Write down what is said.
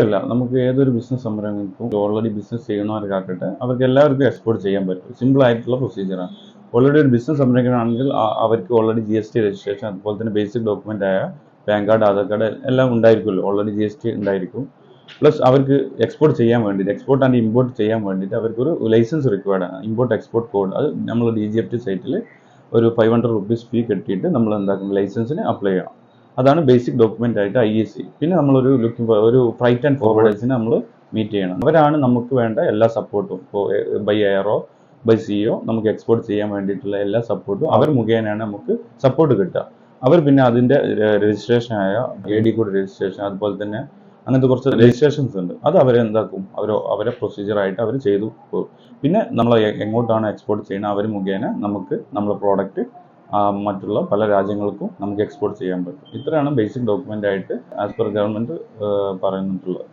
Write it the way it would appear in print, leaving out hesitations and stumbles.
അല്ല നമുക്ക് ഏതൊരു ബിസിനസ് സംരംഭങ്ങൾക്കും ഓൾറെഡി ബിസിനസ് ചെയ്യണവർക്കാകട്ടെ അവർക്ക് എല്ലാവർക്കും എക്സ്പോർട്ട് ചെയ്യാൻ പറ്റും. സിമ്പിൾ ആയിട്ടുള്ള പ്രൊസീജിയറാണ്. ഓൾറെഡി ഒരു ബിസിനസ് സംരംഭകനാണെങ്കിൽ അവർക്ക് ഓൾറെഡി GST രജിസ്ട്രേഷൻ, അതുപോലെ തന്നെ ബേസിക് ഡോക്യുമെന്റ് ആയ പാൻ കാർഡ്, ആധാർ കാർഡ് എല്ലാം ഉണ്ടായിരിക്കുമല്ലോ. ഓൾറെഡി GST ഉണ്ടായിരിക്കും. പ്ലസ് അവർക്ക് എക്സ്പോർട്ട് ചെയ്യാൻ വേണ്ടിയിട്ട്, എക്സ്പോർട്ട് ആൻഡ് ഇമ്പോർട്ട് ചെയ്യാൻ വേണ്ടിയിട്ട് അവർക്കൊരു ലൈസൻസ് റിക്വയർഡ് ആണ്. ഇമ്പോർട്ട് എക്സ്പോർട്ട് കോഡ്, അത് നമ്മൾ DGFT സൈറ്റിൽ ഒരു 500 റുപ്പീസ് ഫീ കെട്ടിയിട്ട് നമ്മൾ എന്താക്കും, ലൈസൻസിന് അപ്ലൈ ചെയ്യണം. അതാണ് ബേസിക് ഡോക്യുമെന്റ് ആയിട്ട് IEC. പിന്നെ നമ്മളൊരു ഒരു ഫ്രൈറ്റ് ആൻഡ് ഫോർവേഡേഴ്സിനെ നമ്മൾ മീറ്റ് ചെയ്യണം. അവരാണ് നമുക്ക് വേണ്ട എല്ലാ സപ്പോർട്ടും. ഇപ്പോൾ ബൈ എയറോ ബൈ സിയോ നമുക്ക് എക്സ്പോർട്ട് ചെയ്യാൻ വേണ്ടിയിട്ടുള്ള എല്ലാ സപ്പോർട്ടും അവർ മുഖേനയാണ് നമുക്ക് സപ്പോർട്ട് കിട്ടുക. അവർ പിന്നെ അതിൻ്റെ രജിസ്ട്രേഷൻ ആയ AD കോഡ് രജിസ്ട്രേഷൻ, അതുപോലെ തന്നെ അങ്ങനത്തെ കുറച്ച് രജിസ്ട്രേഷൻസ് ഉണ്ട്. അത് അവരെന്താക്കും, അവരെ പ്രൊസീജിയറായിട്ട് അവർ ചെയ്തു പോകും. പിന്നെ നമ്മൾ എങ്ങോട്ടാണ് എക്സ്പോർട്ട് ചെയ്യുന്നത് അവർ മുഖേന നമുക്ക് നമ്മുടെ പ്രോഡക്റ്റ് മറ്റുള്ള പല രാജ്യങ്ങൾക്കും നമുക്ക് എക്സ്പോർട്ട് ചെയ്യാൻ പറ്റും. ഇത്രയാണ് ബേസിക് ഡോക്യുമെന്റ് ആയിട്ട് ആസ് പെർ ഗവൺമെന്റ് പറയുന്നിട്ടുള്ളത്.